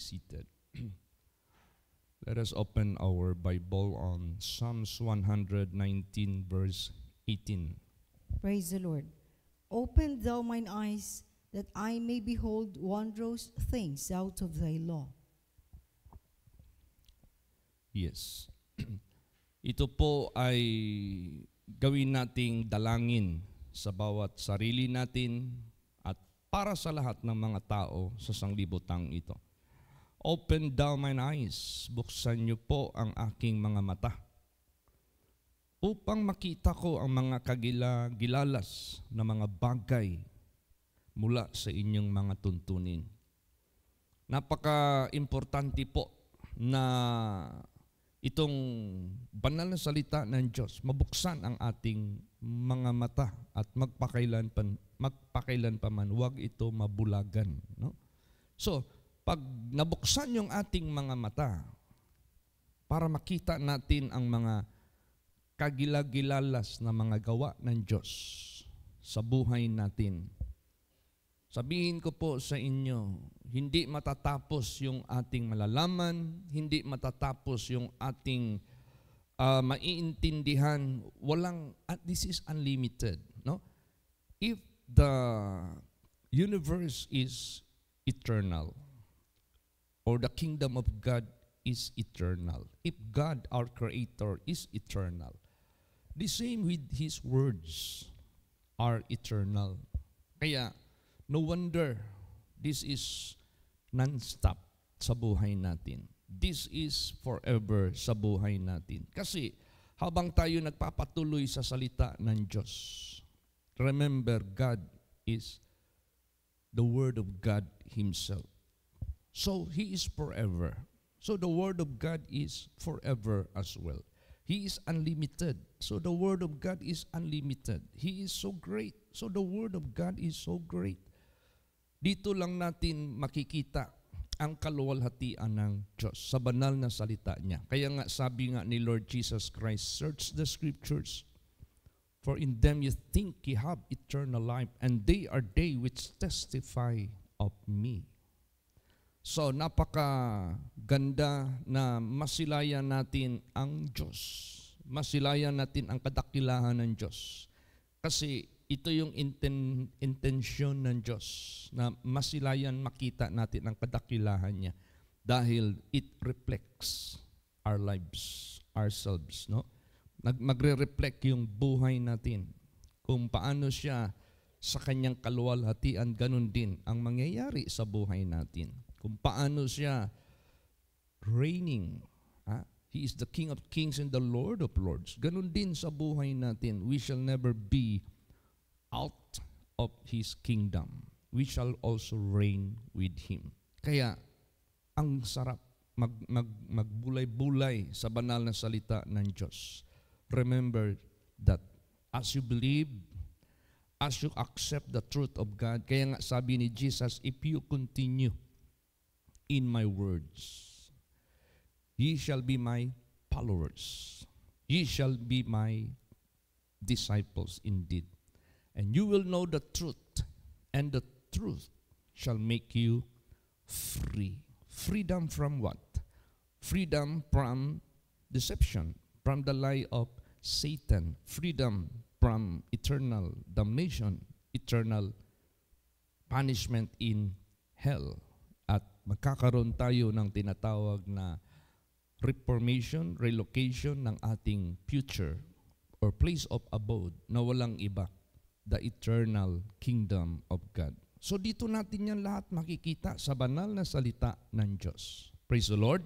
seated. Let us open our Bible on Psalms 119, verse 18. Praise the Lord. Open thou mine eyes, that I may behold wondrous things out of thy law. Yes. Ito po ay gawin nating dalangin sa bawat sarili natin at para sa lahat ng mga tao sa sanglibutang ito. Open thou mine eyes, buksan niyo po ang aking mga mata upang makita ko ang mga kagilalas na mga bagay mula sa inyong mga tuntunin. Napaka-importante po na itong banal na salita ng Diyos, mabuksan ang ating mga mata at magpakailan pa man, huwag ito mabulagan. No? So, pag nabuksan yung ating mga mata, para makita natin ang mga kagilagilalas na mga gawa ng Diyos sa buhay natin. Sabihin ko po sa inyo, hindi matatapos yung ating malalaman, hindi matatapos yung ating maiintindihan. This is unlimited. No? If the universe is eternal, or the kingdom of God is eternal, if God, our Creator, is eternal, the same with His words are eternal. Kaya, no wonder this is non-stop sa buhay natin. This is forever sa buhay natin. Kasi habang tayo nagpapatuloy sa salita ng Diyos, remember, God is the Word of God Himself. So He is forever. So the Word of God is forever as well. He is unlimited. So the Word of God is unlimited. He is so great. So the Word of God is so great. Dito lang natin makikita ang kaluwalhatian ng Diyos sa banal na salita niya. Kaya nga sabi nga ni Lord Jesus Christ, search the Scriptures, for in them you think ye have eternal life, and they are they which testify of me. So napakaganda na masilayan natin ang Diyos. Masilayan natin ang kadakilahan ng Diyos. Kasi ito yung intensyon ng Diyos na masilayan makita natin ang kadakilahan niya dahil it reflects our lives, ourselves. No? Magre-reflect yung buhay natin. Kung paano siya sa kanyang kaluwalhatian, ganun din ang mangyayari sa buhay natin. Kung paano siya reigning. He is the King of Kings and the Lord of Lords. Ganun din sa buhay natin. We shall never be out of His kingdom. We shall also reign with Him. Kaya, ang sarap magbulay-bulay sa banal na salita ng Diyos. Remember that as you believe, as you accept the truth of God, kaya nga sabi ni Jesus, if you continue in my words, ye shall be my followers. Ye shall be my disciples indeed. And you will know the truth, and the truth shall make you free. Freedom from what? Freedom from deception, from the lie of Satan. Freedom from eternal damnation, eternal punishment in hell. At magkakaroon tayo ng tinatawag na reformation, relocation ng ating future or place of abode na walang iba, the eternal kingdom of God. So dito natin yan lahat makikita sa banal na salita ng Diyos. Praise the Lord.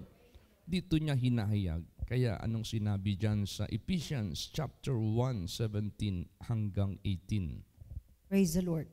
Dito niya hinahayag. Kaya anong sinabi dyan sa Ephesians chapter 1, 17 hanggang 18? Praise the Lord.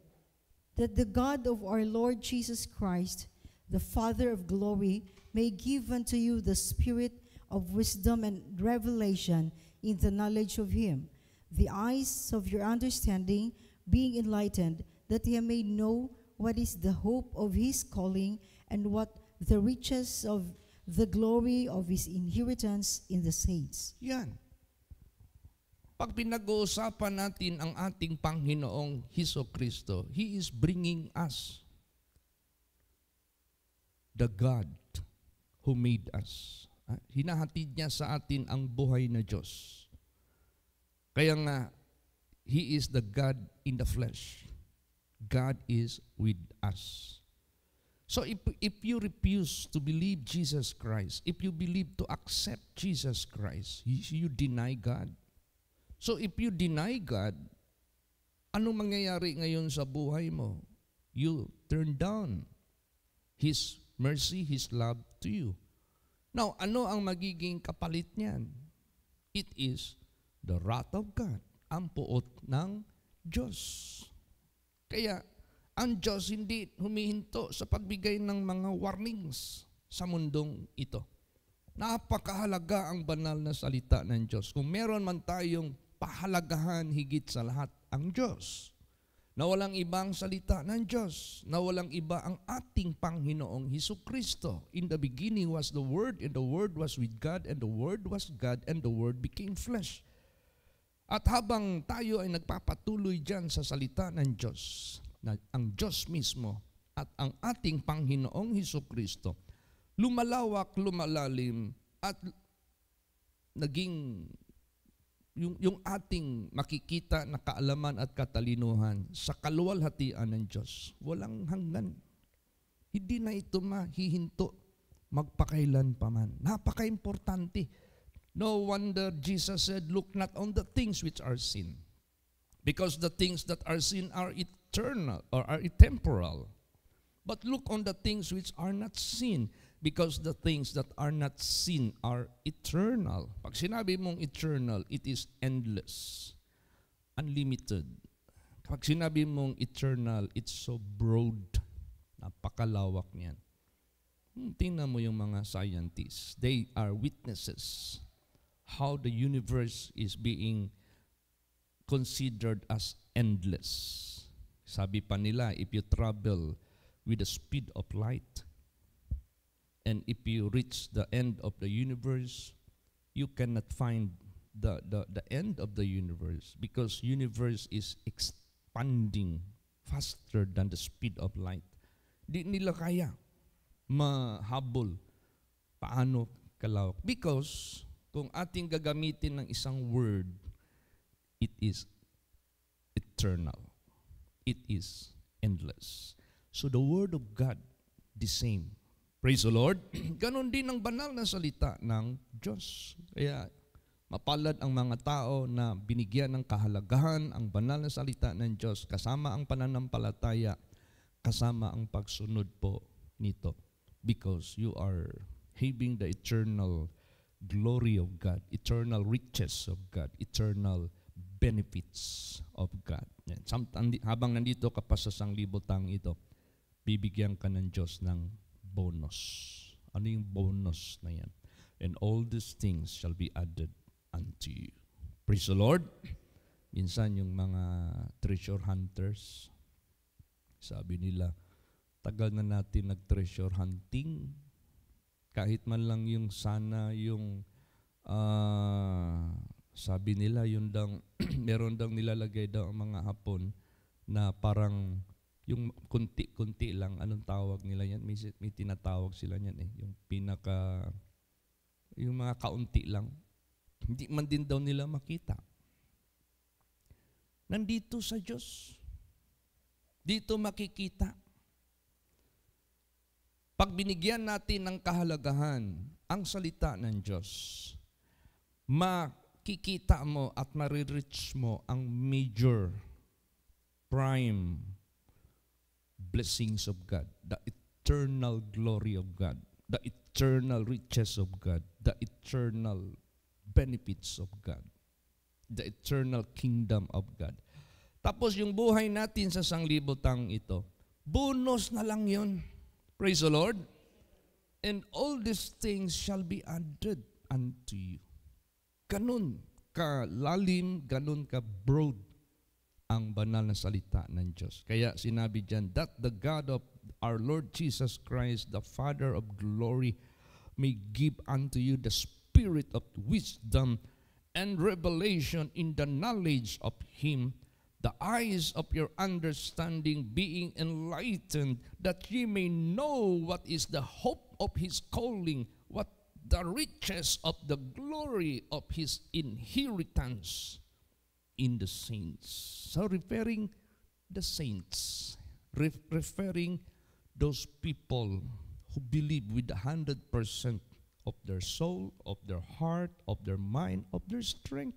That the God of our Lord Jesus Christ, the Father of glory, may give unto you the spirit of wisdom and revelation in the knowledge of Him, the eyes of your understanding being enlightened, that ye may know what is the hope of His calling, and what the riches of the glory of His inheritance in the saints. Yan. Pag pinag-uusapan natin ang ating Panginoong Hesukristo, He is bringing us the God who made us. Hinahatid niya sa atin ang buhay na Diyos. Kaya nga, He is the God in the flesh. God is with us. So if you refuse to believe Jesus Christ, if you believe to accept Jesus Christ, you deny God. So if you deny God, anong mangyayari ngayon sa buhay mo? You turn down His mercy, His love to you. Now, ano ang magiging kapalit niyan? It is the wrath of God, ang puot ng Diyos. Kaya, ang Diyos hindi humihinto sa pagbigay ng mga warnings sa mundong ito. Napakahalaga ang banal na salita ng Diyos. Kung meron man tayong pahalagahan higit sa lahat, ang Diyos. Na walang ibang salita ng Diyos, na walang iba ang ating Panginoong Hesukristo. In the beginning was the Word, and the Word was with God, and the Word was God, and the Word became flesh. At habang tayo ay nagpapatuloy dyan sa salita ng Diyos, na ang Diyos mismo at ang ating Panginoong Hesukristo, lumalawak, lumalalim, at naging yung ating makikita na kaalaman at katalinuhan sa kaluwalhatian ng Diyos, walang hanggan. Hindi na ito mahihinto magpakailan pa man. Napaka-importante. No wonder Jesus said, look not on the things which are seen, because the things that are seen are eternal or are temporal. But look on the things which are not seen, because the things that are not seen are eternal. Pag sinabi mong eternal, it is endless, unlimited. Pag sinabi mong eternal, it's so broad. Napakalawak niyan. Tingnan mo yung mga scientists. They are witnesses how the universe is being considered as endless. Sabi pa nila, if you travel with the speed of light, and if you reach the end of the universe, you cannot find the end of the universe, because universe is expanding faster than the speed of light. Di nila kaya mahabol paano kalawak. Because kung ating gagamitin ng isang word, it is eternal. It is endless. So the Word of God, the same. Praise the Lord. Ganon din ang banal na salita ng Diyos. Kaya mapalad ang mga tao na binigyan ng kahalagahan ang banal na salita ng Diyos, kasama ang pananampalataya, kasama ang pagsunod po nito. Because you are having the eternal glory of God, eternal riches of God, eternal benefits of God. Habang nandito ka pa sa sanglibotang ito, bibigyan ka ng Diyos ng bonus. Ano yung bonus na yan? And all these things shall be added unto you. Praise the Lord. Minsan yung mga treasure hunters, sabi nila, tagal na natin nag-treasure hunting. Kahit man lang yung sana yung sabi nila yung meron daw nilalagay daw ang mga Hapon na parang yung kunti-kunti lang, anong tawag nila yan? May tinatawag sila yan eh. Yung mga kaunti lang. Hindi man din daw nila makita. Nandito sa Diyos. Dito makikita. Pag binigyan natin ng kahalagahan ang salita ng Diyos, makikita mo at marireach mo ang major, prime blessings of God, the eternal glory of God, the eternal riches of God, the eternal benefits of God, the eternal kingdom of God. Tapos yung buhay natin sa sanglibotang ito, bonus na lang yun. Praise the Lord. And all these things shall be added unto you. Ganun ka lalim, ganun ka broad ang banal na salita ng Diyos. Kaya sinabi diyan, that the God of our Lord Jesus Christ, the Father of glory, may give unto you the spirit of wisdom and revelation in the knowledge of Him, the eyes of your understanding being enlightened, that ye may know what is the hope of his calling, what the riches of the glory of his inheritance in the saints. So referring the saints, referring those people who believe with 100% of their soul, of their heart, of their mind, of their strength.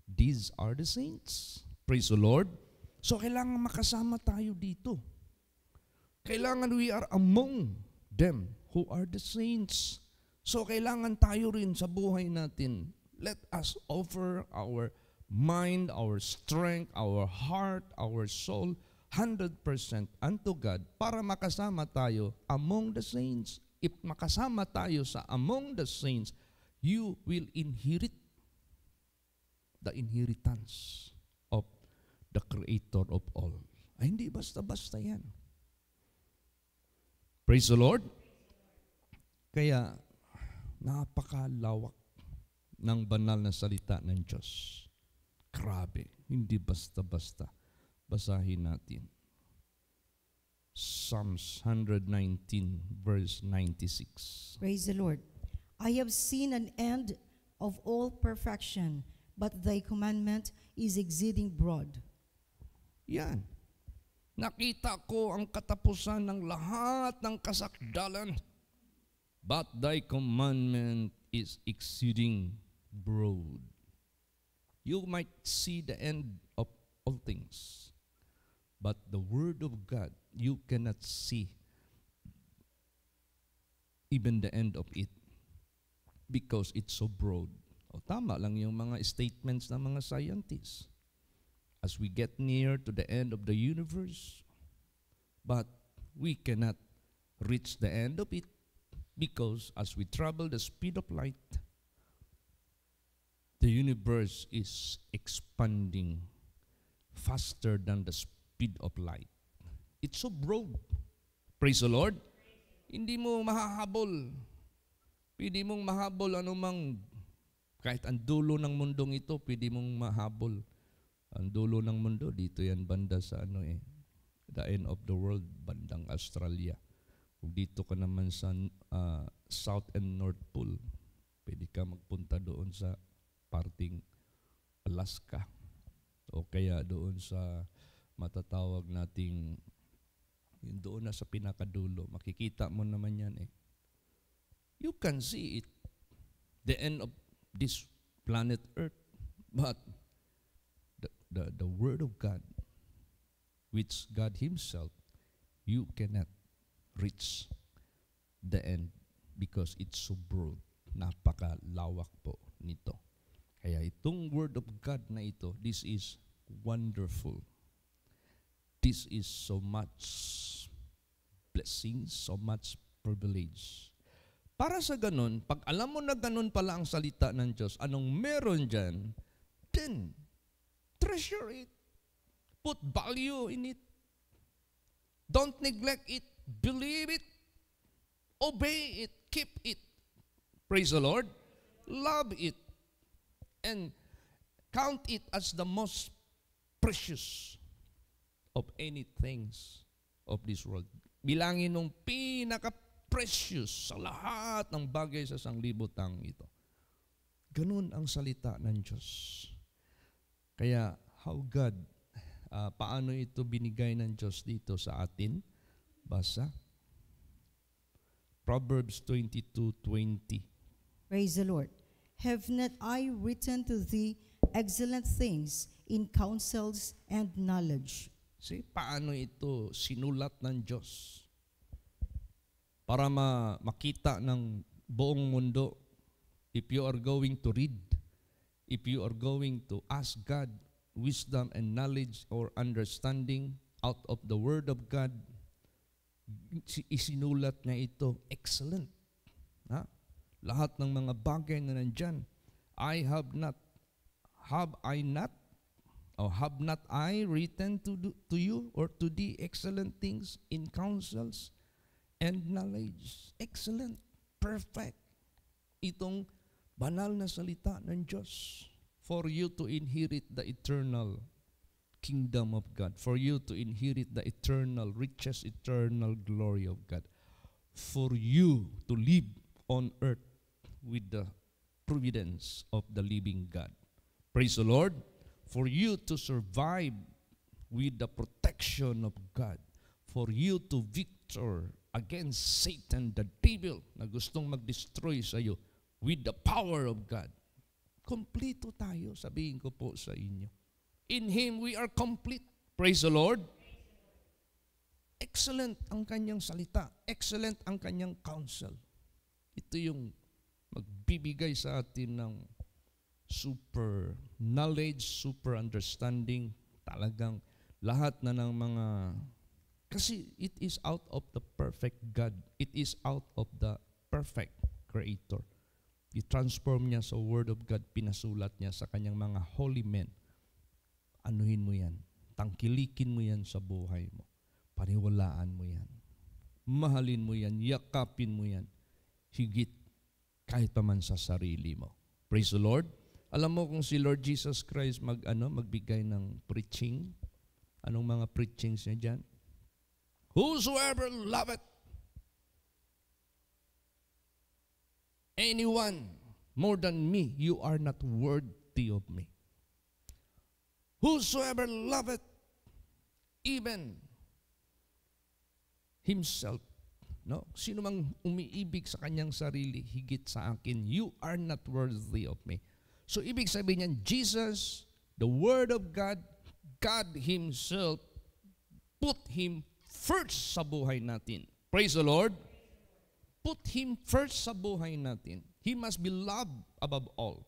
These are the saints. Praise the Lord. So kailangan makasama tayo dito. Kailangan we are among them who are the saints. So kailangan tayo rin sa buhay natin. Let us offer our mind, our strength, our heart, our soul, 100% unto God para makasama tayo among the saints. If makasama tayo sa among the saints, you will inherit the inheritance of the Creator of all. Ay, hindi basta-basta yan. Praise the Lord. Kaya, napakalawak ng banal na salita ng Diyos. Grabe, hindi basta-basta. Basahin natin. Psalms 119 verse 96. Praise the Lord. I have seen an end of all perfection, but thy commandment is exceeding broad. Yan. Nakita ko ang katapusan ng lahat ng kasakdalan, but thy commandment is exceeding broad. You might see the end of all things, but the Word of God, you cannot see even the end of it because it's so broad. O, tama lang yung mga statements ng mga scientists. As we get near to the end of the universe, but we cannot reach the end of it because as we travel the speed of light, the universe is expanding faster than the speed of light. It's so broad. Praise the Lord. Hindi mo mahahabol. Pwede mong mahabol anumang, kahit ang dulo ng mundong ito, pwede mong mahabol. Ang dulo ng mundo, dito yan banda sa the end of the world, bandang Australia. Kung dito ka naman sa South and North Pole, pwede ka magpunta doon sa parting Alaska. O kaya doon sa matatawag nating, yun doon na sa pinakadulo, makikita mo naman yan eh. You can see it, the end of this planet Earth, but the Word of God, which God Himself, you cannot reach the end because it's so broad. Napakalawak po nito. Kaya itong Word of God na ito, this is wonderful. This is so much blessing, so much privilege. Para sa ganun, pag alam mo na ganun pala ang salita ng Diyos, anong meron dyan, then treasure it. Put value in it. Don't neglect it. Believe it. Obey it. Keep it. Praise the Lord. Love it. And count it as the most precious of any things of this world. Bilangin nung pinaka-precious sa lahat ng bagay sa sanglibutang ito. Ganun ang salita ng Diyos. Kaya, how God, paano ito binigay ng Diyos dito sa atin? Basa. Proverbs 22:20. Praise the Lord. Have not I written to thee excellent things in counsels and knowledge? See, paano ito sinulat ng Diyos? Para makita ng buong mundo, if you are going to read, if you are going to ask God wisdom and knowledge or understanding out of the Word of God, isinulat niya ito, excellent. Ha? Lahat ng mga bagay na nandyan, have not I written to you or to thee excellent things in counsels and knowledge? Excellent, perfect. Itong banal na salita ng Diyos for you to inherit the eternal kingdom of God, for you to inherit the eternal riches, eternal glory of God, for you to live on earth with the providence of the living God. Praise the Lord. For you to survive with the protection of God, for you to victor against Satan, the devil, na gustong mag-destroy sa iyo with the power of God. Kompleto tayo, sabihin ko po sa inyo. In Him we are complete. Praise the Lord. Excellent ang kanyang salita. Excellent ang kanyang counsel. Ito yung magbibigay sa atin ng super knowledge, super understanding, talagang lahat na ng mga, kasi it is out of the perfect God. It is out of the perfect Creator. I-transform niya sa Word of God, pinasulat niya sa kanyang mga holy men. Anuhin mo yan. Tangkilikin mo yan sa buhay mo. Paniwalaan mo yan. Mahalin mo yan. Yakapin mo yan. Higit kahit pa man sa sarili mo. Praise the Lord. Alam mo kung si Lord Jesus Christ magbigay ng preaching, anong mga preachings niya dyan? Whosoever loveth anyone more than me, you are not worthy of me. Whosoever loveth even himself, no? Sino mang umiibig sa kanyang sarili higit sa akin, you are not worthy of me. So ibig sabihin niyan, Jesus, the Word of God, God Himself, put Him first sa buhay natin. Praise the Lord. Put Him first sa buhay natin. He must be loved above all.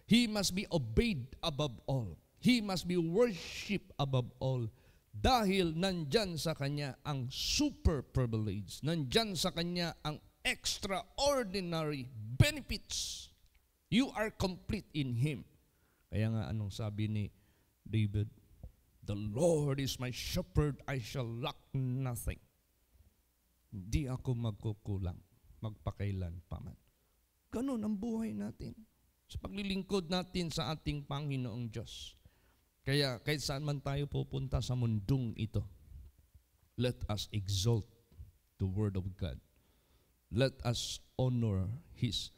He must be obeyed above all. He must be worshipped above all. Dahil nandyan sa Kanya ang super privilege. Nandyan sa Kanya ang extraordinary benefits. You are complete in Him. Kaya nga anong sabi ni David? The Lord is my shepherd, I shall lack nothing. Hindi ako magkukulang, magpakailan pa man. Ganun ang buhay natin. Sa paglilingkod natin sa ating Panginoong Diyos. Kaya kahit saan man tayo pupunta sa mundong ito, let us exalt the Word of God. Let us honor His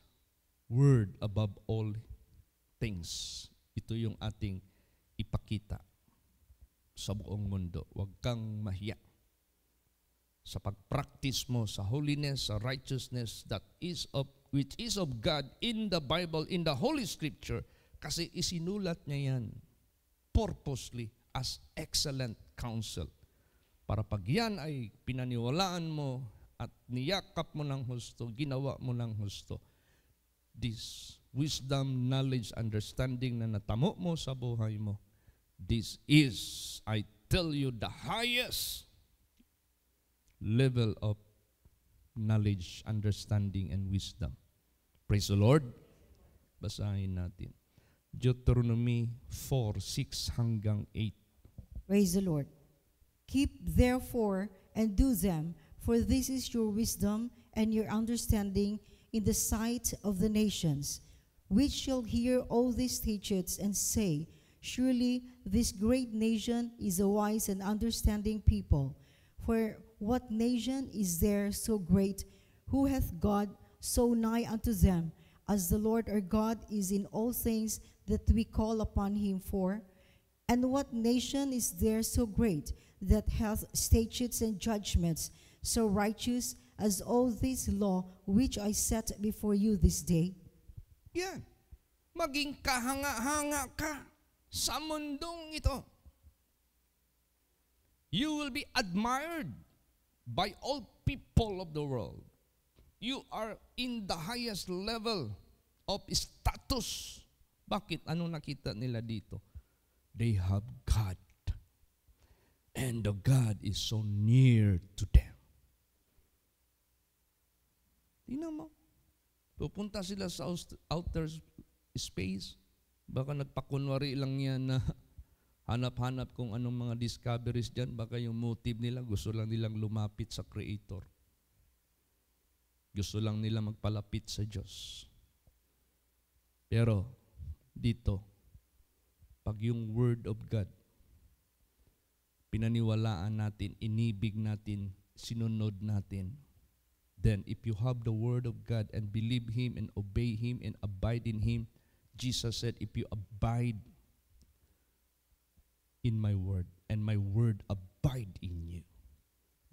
Word above all things. Ito yung ating ipakita sa buong mundo. Huwag kang mahiya sa pag-practice mo sa holiness, sa righteousness which is of God in the Bible, in the Holy Scripture, kasi isinulat niya yan purposely as excellent counsel. Para pag yan ay pinaniwalaan mo at niyakap mo ng husto, ginawa mo ng husto, this wisdom, knowledge, understanding na natamo mo sa buhay mo, this is, I tell you, the highest level of knowledge, understanding, and wisdom. Praise the Lord. Basahin natin. Deuteronomy 4:6-8. Praise the Lord. Keep therefore and do them, for this is your wisdom and your understanding in the sight of the nations, which shall hear all these statutes and say, surely this great nation is a wise and understanding people. For what nation is there so great, who hath God so nigh unto them, as the Lord our God is in all things that we call upon Him for? And what nation is there so great, that hath statutes and judgments so righteous as all this law which I set before you this day? Yan. Maging kahanga-hanga ka sa mundong ito. You will be admired by all people of the world. You are in the highest level of status. Bakit? Ano nakita nila dito? They have God. And the God is so near to them. Tingnan mo. Pupunta sila sa outer space. Baka nagpakunwari lang yan na hanap-hanap kung anong mga discoveries dyan. Baka yung motive nila, gusto lang nilang lumapit sa Creator. Gusto lang nila magpalapit sa Diyos. Pero, dito, pag yung Word of God pinaniwalaan natin, inibig natin, sinunod natin. Then, if you have the Word of God and believe Him and obey Him and abide in Him, Jesus said, if you abide in my Word and my Word abide in you,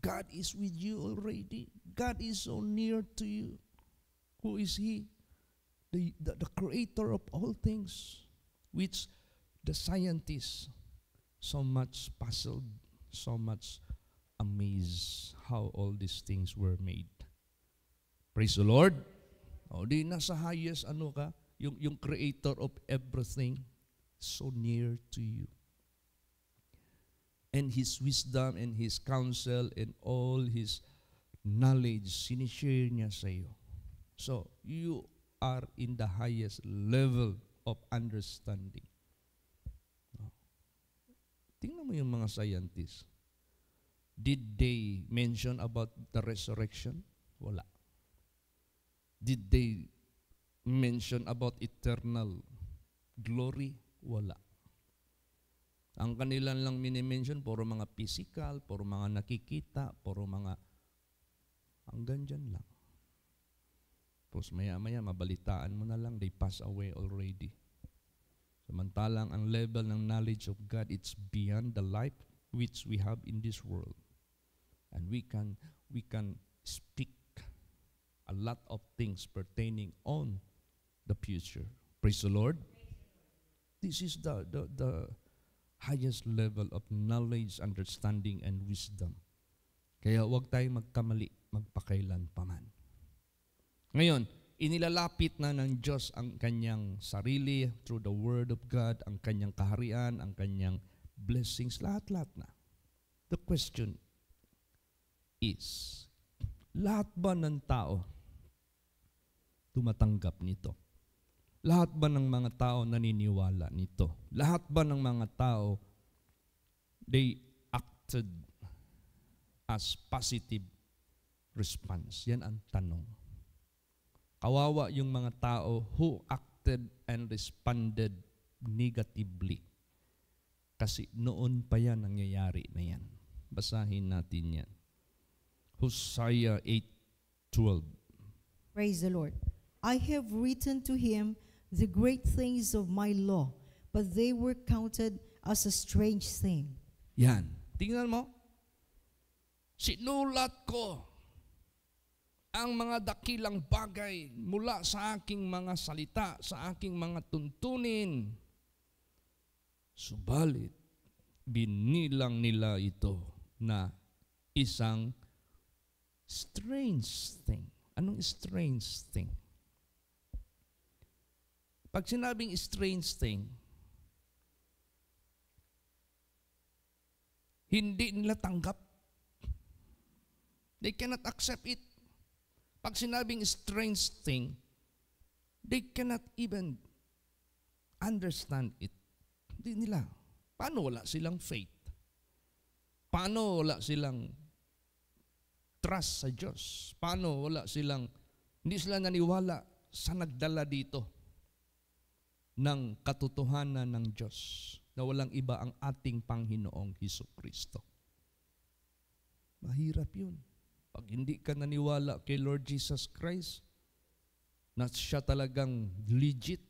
God is with you already. God is so near to you. Who is He? The creator of all things, which the scientists so much puzzled, so much amazed how all these things were made. Praise the Lord. O di nasa highest ano ka, yung creator of everything so near to you. And His wisdom and His counsel and all His knowledge, sinishare niya sa iyo. So, you are in the highest level of understanding. Tingnan mo yung mga scientists. Did they mention about the resurrection? Wala. Did they mention about eternal glory? Wala. Ang kanilang lang minimension, puro mga physical, puro mga nakikita, puro mga hanggang dyan lang. Tapos maya-maya, mabalitaan mo na lang, they pass away already. Samantalang ang level ng knowledge of God, it's beyond the life which we have in this world. And we can speak a lot of things pertaining on the future. Praise the Lord. This is the highest level of knowledge, understanding, and wisdom. Kaya huwag tayong magkamali, magpakailan paman. Ngayon, inilalapit na ng Diyos ang kanyang sarili through the Word of God, ang kanyang kaharian, ang kanyang blessings, lahat-lahat na. The question is, lahat ba ng tao tumatanggap nito? Lahat ba ng mga tao naniniwala nito? Lahat ba ng mga tao, they acted as positive response? Yan ang tanong. Kawawa yung mga tao who acted and responded negatively. Kasi noon pa yan nangyayari na yan. Basahin natin yan. Hosea 8:12. Praise the Lord. I have written to him the great things of my law, but they were counted as a strange thing. Yan. Tingnan mo. Sinulat ko ang mga dakilang bagay mula sa aking mga salita, sa aking mga tuntunin. Subalit, binilang nila ito na isang strange thing. Anong strange thing? Pag sinabing strange thing, hindi nila tanggap. They cannot accept it. Pag sinabing strange thing, they cannot even understand it. Hindi nila. Paano wala silang faith? Paano wala silang trust sa Diyos? Paano wala silang, hindi sila naniwala sa nagdala dito ng katotohanan ng Diyos na walang iba ang ating Panginoong Hesukristo? Mahirap yun. Pag hindi ka naniwala kay Lord Jesus Christ, na siya talagang legit,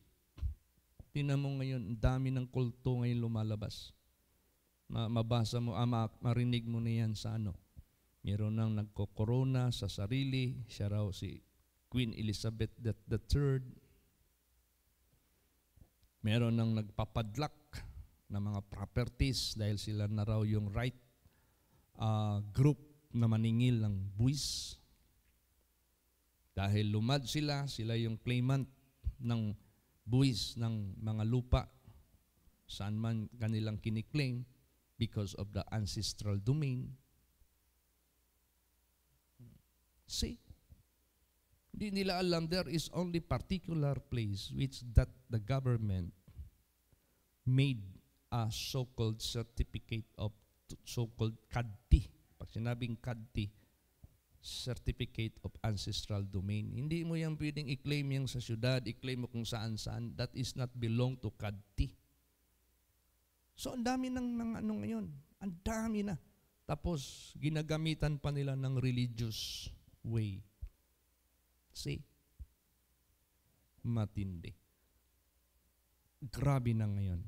tingnan mo ngayon, ang dami ng kulto ngayon lumalabas. Mabasa mo, marinig mo na yan sa ano. Meron nang nagko-corona sa sarili, siya raw si Queen Elizabeth III. Meron nang nagpapadlak ng mga properties dahil sila na raw yung right group na maningil ng buwis. Dahil lumad sila yung claimant ng buwis ng mga lupa saan man kanilang kiniklaim because of the ancestral domain. See? Hindi nila alam there is only particular place which that the government made a so-called certificate of so-called KADTI. Pag sinabing KADTI, Certificate of Ancestral Domain. Hindi mo yan pwedeng i-claim yan sa syudad, i-claim mo kung saan-saan. That is not belong to KADTI. So ang dami ng ano ngayon. Ang dami na. Tapos ginagamitan pa nila ng religious way. See? Matindi. Grabe na ngayon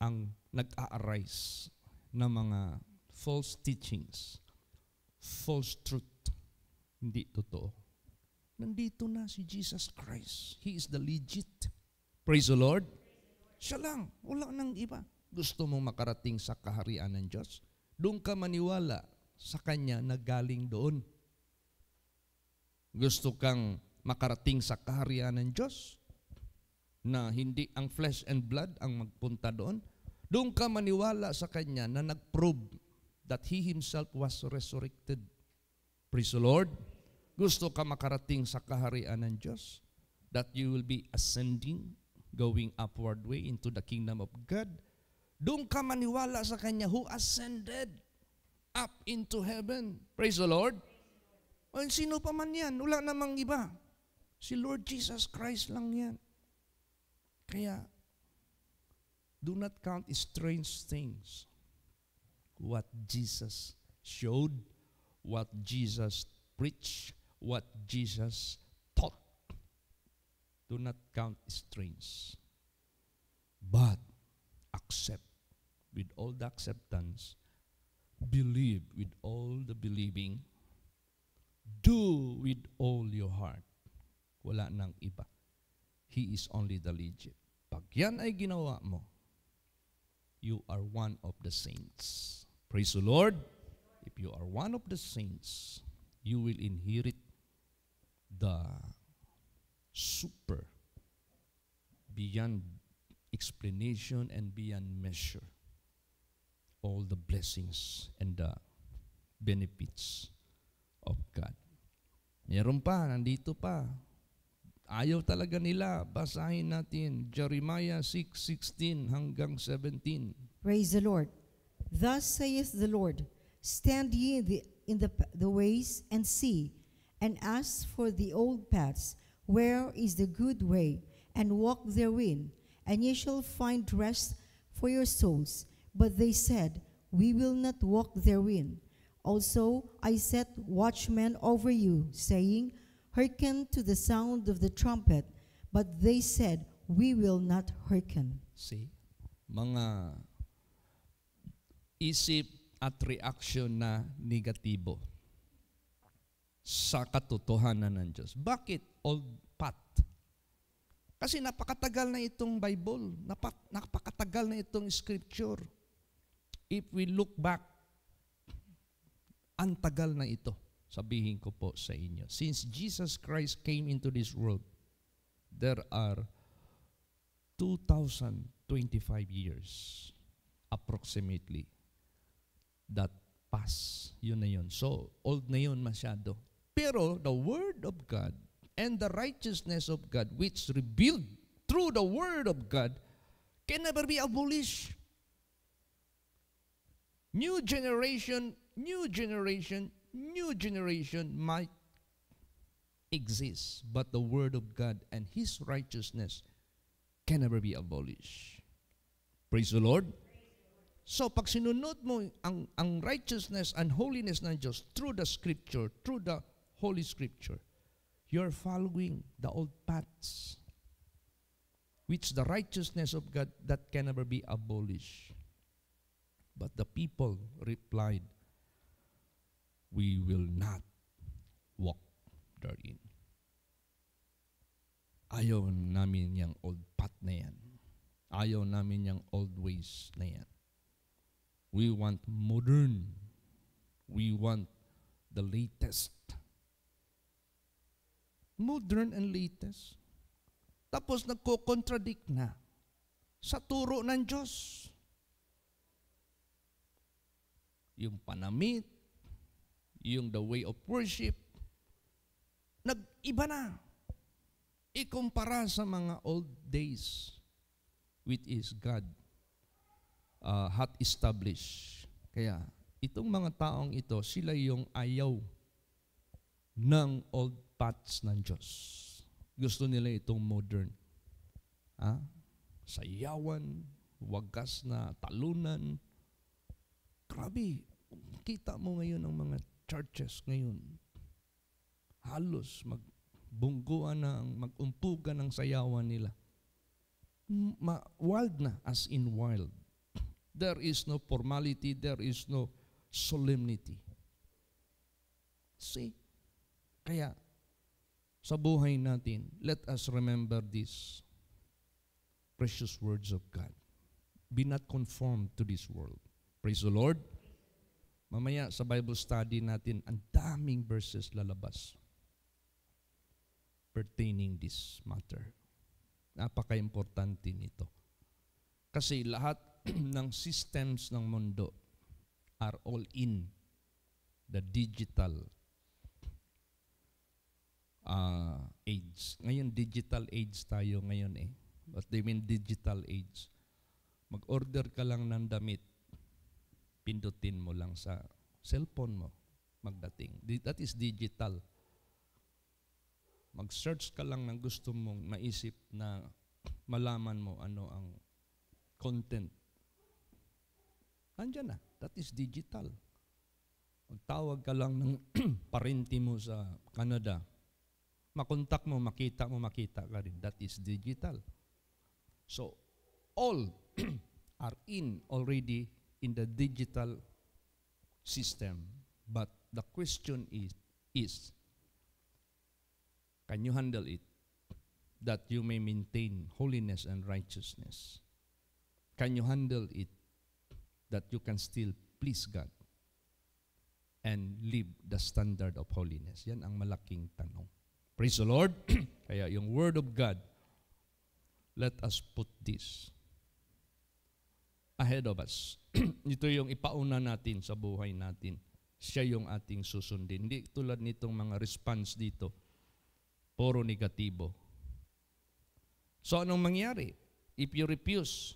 ang nag-a-arise na mga false teachings, false truth. Hindi totoo. Nandito na si Jesus Christ. He is the legit. Praise the Lord. Siya lang. Wala nang iba. Gusto mong makarating sa kaharian ng Diyos? Doon ka maniwala sa Kanya na galing doon. Gusto kang makarating sa kaharian ng Diyos? Na hindi ang flesh and blood ang magpunta doon? Doon ka maniwala sa Kanya na nag-prove that He Himself was resurrected. Praise the Lord. Gusto ka makarating sa kaharian ng Diyos? That you will be ascending, going upward way into the kingdom of God? Doon ka maniwala sa Kanya who ascended up into heaven. Praise the Lord. O sino pa man yan? Wala namang iba. Si Lord Jesus Christ lang yan. Kaya, do not count strange things. What Jesus showed, what Jesus preached, what Jesus taught. Do not count strange. But accept with all the acceptance, believe with all the believing, do with all your heart. Wala nang iba. He is only the legit. Pag yan ay ginawa mo, you are one of the saints. Praise the Lord. If you are one of the saints, you will inherit the super, beyond explanation and beyond measure, all the blessings and the benefits of God. Meron pa, nandito pa. Ayaw talaga nila. Basahin natin Jeremiah 6:16 hanggang 17. Praise the Lord. Thus saith the Lord, stand ye in the ways and see, and ask for the old paths, where is the good way, and walk therein, and ye shall find rest for your souls. But they said, we will not walk therein. Also I set watchmen over you, saying, hearken to the sound of the trumpet. But they said, we will not hearken. See? Mga isip at reaksyon na negatibo sa katotohanan ng Diyos. Bakit old path? Kasi napakatagal na itong Bible, napakatagal na itong scripture. If we look back, ang tagal na ito. Sabihin ko po sa inyo, since Jesus Christ came into this world, there are 2,025 years approximately that pass. Yun na yun. So, old na yun masyado. Pero the Word of God and the righteousness of God which revealed through the Word of God can never be abolished. New generation might exist, but the Word of God and His righteousness can never be abolished. Praise the Lord. So, pag sinunod mo ang righteousness and holiness ng Diyos through the Scripture, through the Holy Scripture, you're following the old paths, which the righteousness of God that can never be abolished. But the people replied, we will not walk therein. Ayaw namin yung old path na yan. Ayaw namin yung old ways na yan. We want modern. We want the latest. Modern and latest. Tapos nagko-contradict na sa turo ng Diyos. Yung panamit, yung the way of worship, nag-iba na. Ikumpara sa mga old days, which is God had established. Kaya, itong mga taong ito, sila yung ayaw ng old paths ng Diyos. Gusto nila itong modern. Sayawan, wagas na talunan. Grabe, kita mo ngayon ang mga churches ngayon. Halos magbungguan na, magumpugan ng sayawan nila. Wild na, as in wild. There is no formality, there is no solemnity. See? Kaya, sa buhay natin, let us remember these precious words of God. Be not conformed to this world. Praise the Lord. Mamaya sa Bible study natin, ang daming verses lalabas pertaining this matter. Napaka-importante nito. Kasi lahat ng systems ng mundo are all in the digital age. Ngayon, digital age tayo ngayon eh. What they mean digital age? Mag-order ka lang ng damit, pindutin mo lang sa cellphone mo, magdating. That is digital. Mag-search ka lang ng gusto mong maisip na malaman mo ano ang content. Andiyan na. That is digital. Magtawag ka lang ng parenti mo sa Canada. Makontak mo, makita ka rin. That is digital. So, all are in already in the digital system. But the question is, can you handle it that you may maintain holiness and righteousness? Can you handle it that you can still please God and live the standard of holiness? Yan ang malaking tanong. Praise the Lord. Kaya yung Word of God, let us put this ahead of us. Ito yung ipauna natin sa buhay natin. Siya yung ating susundin. Hindi tulad nitong mga response dito. Puro negatibo. So anong mangyari? If you refuse,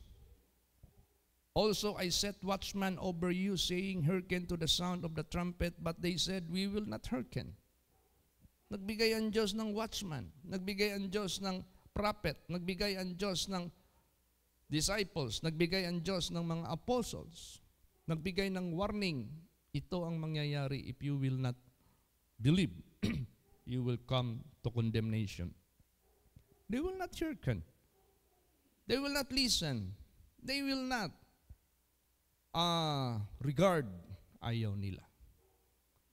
also I set watchmen over you, saying, hearken to the sound of the trumpet. But they said, we will not hearken. Nagbigay ang Diyos ng watchman. Nagbigay ang Diyos ng prophet. Nagbigay ang Diyos ng disciples. Nagbigay ang Diyos ng mga apostles. Nagbigay ng warning. Ito ang mangyayari if you will not believe. You will come to condemnation. They will not hearken. They will not listen. They will not regard. Ayaw nila.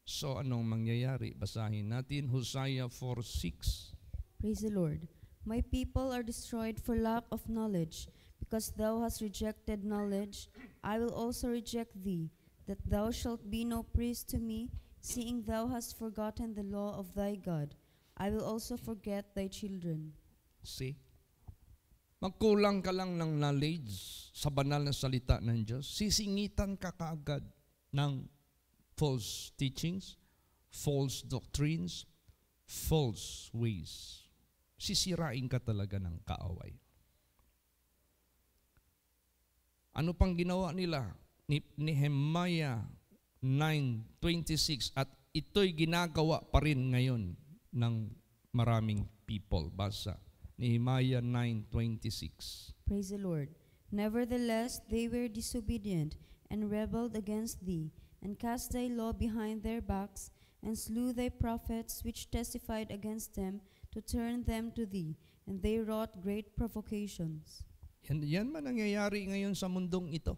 So anong mangyayari? Basahin natin Hosea 4:6. Praise the Lord. My people are destroyed for lack of knowledge. Because thou hast rejected knowledge, I will also reject thee, that thou shalt be no priest to me, seeing thou hast forgotten the law of thy God. I will also forget thy children. See? Magkulang ka lang ng knowledge sa banal na salita ng Diyos, sisingitan ka kaagad ng false teachings, false doctrines, false ways. Sisirain ka talaga ng kaaway. Ano pang ginawa nila? Ni Nehemiah 9:26 at ito'y ginagawa pa rin ngayon ng maraming people. Basa. Nehemiah 9:26. Praise the Lord. Nevertheless, they were disobedient and rebelled against thee, and cast thy law behind their backs, and slew thy prophets which testified against them, to turn them to thee, and they wrought great provocations. Yan man nangyayari ngayon sa mundong ito.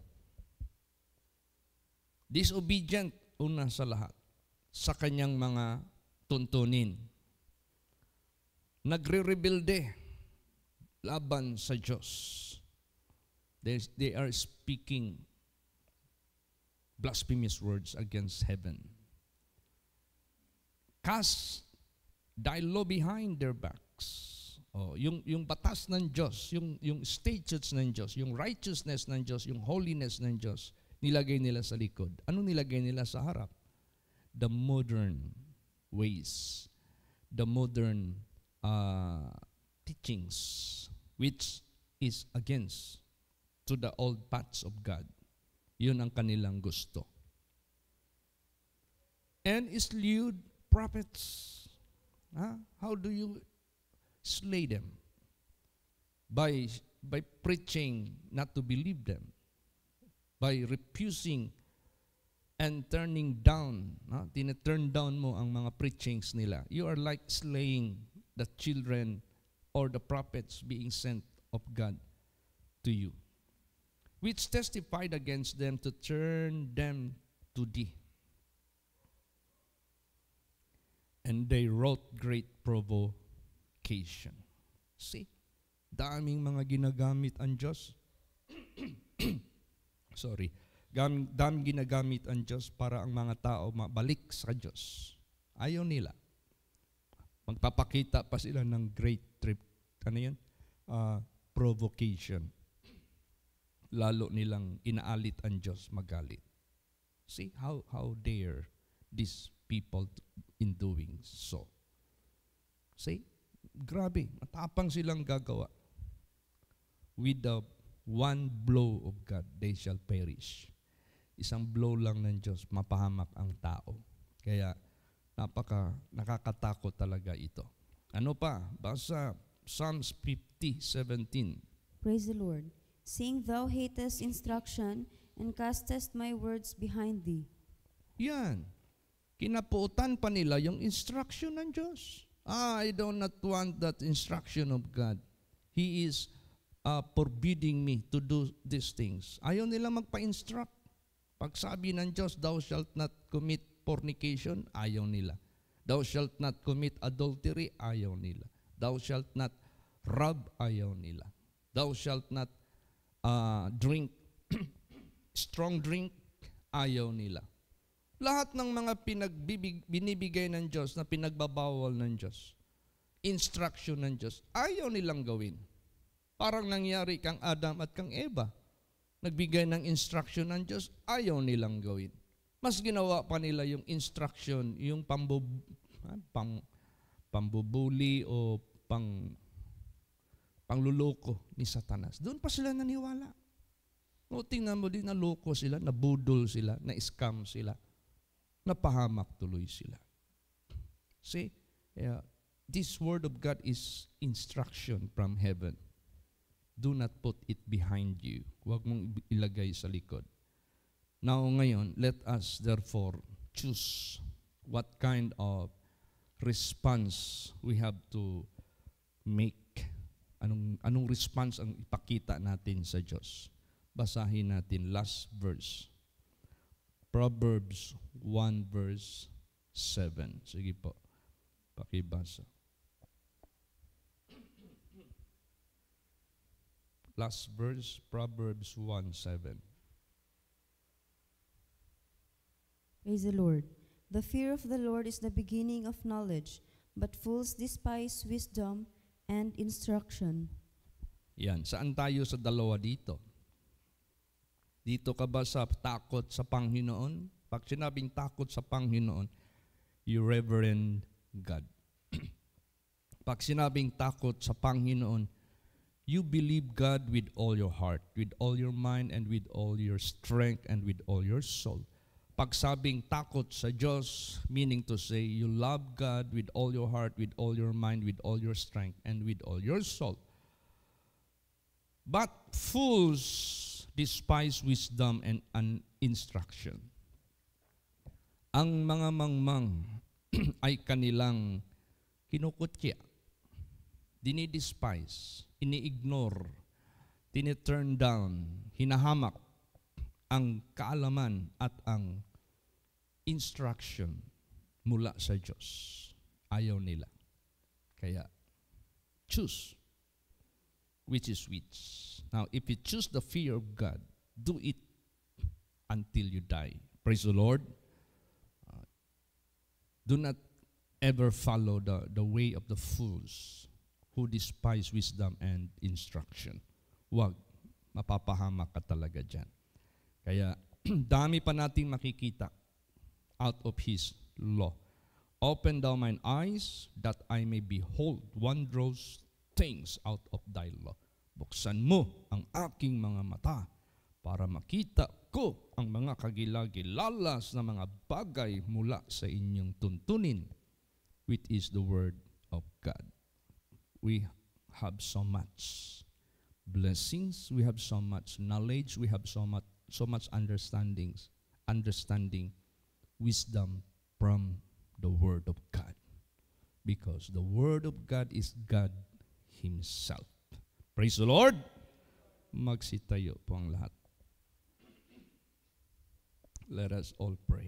Disobedient, una sa lahat, sa kanyang mga tuntunin. Nagre-rebelde laban sa Diyos. They are speaking blasphemous words against heaven. Cast thy law behind their backs. Oh, yung batas ng Diyos, yung statutes ng Diyos, yung righteousness ng Diyos, yung holiness ng Diyos, nilagay nila sa likod. Ano nilagay nila sa harap? The modern ways, the modern teachings, which is against to the old paths of God. Yun ang kanilang gusto. And slew prophets. How do you slay them? By by preaching not to believe them, by refusing and turning down, turn down mo ang mga preachings nila. You are like slaying the children or the prophets being sent of God to you, which testified against them to turn them to thee. And they wrote great provocation. See, daming mga ginagamit ang Diyos. Sorry. Daming ginagamit ang Diyos para ang mga tao mabalik sa Diyos. Ayaw nila. Magpapakita pa sila ng great provocation. Lalo nilang inaalit ang Diyos magalit. See, how dare these people in doing so. See, grabe, matapang silang gagawa. With the one blow of God, they shall perish. Isang blow lang ng Diyos, mapahamak ang tao. Kaya, nakakatakot talaga ito. Ano pa? Basa Psalms 50:17. Praise the Lord. Seeing thou hatest instruction, and castest my words behind thee. Yan. Kinapuutan pa nila yung instruction ng Diyos. I do not want that instruction of God. He is forbidding me to do these things. Ayaw nila magpa-instruct. Pag sabi ng Diyos, thou shalt not commit fornication, ayaw nila. Thou shalt not commit adultery, ayaw nila. Thou shalt not rob, ayaw nila. Thou shalt not drink strong drink, ayaw nila. Lahat ng mga binibigay ng Diyos na pinagbabawal ng Diyos, instruction ng Diyos, ayaw nilang gawin. Parang nangyari kang Adam at kang Eva. Nagbigay ng instruction ng Diyos, ayaw nilang gawin. Mas ginawa pa nila yung instruction, yung pambubuli o pangluloko ni Satanas. Doon pa sila naniwala. O tingnan mo din, naloko sila, nabudol sila, na-scam sila, napahamak tuloy sila. See, this word of God is instruction from heaven. Do not put it behind you. Huwag mong ilagay sa likod. Now ngayon, let us therefore choose what kind of response we have to make. Anong response ang ipakita natin sa Diyos? Basahin natin last verse. Proverbs 1 verse 7. Sige po, pakibasa. Last verse, Proverbs 1:7. Praise the Lord. The fear of the Lord is the beginning of knowledge, but fools despise wisdom and instruction. Yan, saan tayo sa dalawa dito? Dito ka ba sa takot sa Panginoon? Pag sinabing takot sa Panginoon, you reverend God. Pag sinabing takot sa Panginoon, you believe God with all your heart, with all your mind, and with all your strength, and with all your soul. Pag sabing takot sa Diyos, meaning to say, you love God with all your heart, with all your mind, with all your strength, and with all your soul. But fools despise wisdom and instruction. Ang mga mangmang ay kanilang kinukutya, dinidespise, ini-ignore, tini-turn down, hinahamak ang kaalaman at ang instruction mula sa Diyos. Ayaw nila. Kaya, choose which is which. Now, if you choose the fear of God, do it until you die. Praise the Lord. Do not ever follow the way of the fools who despise wisdom and instruction. Huwag, mapapahamak ka talaga dyan. Kaya, dami pa nating makikita out of His law. Open thou mine eyes, that I may behold wondrous things out of thy law. Buksan mo ang aking mga mata para makita ko ang mga kagilagilalas na mga bagay mula sa inyong tuntunin, which is the word of God. We have so much blessings, we have so much knowledge, we have so much understanding, wisdom from the Word of God. Because the Word of God is God Himself. Praise the Lord! Magsitayo po ang lahat. Let us all pray.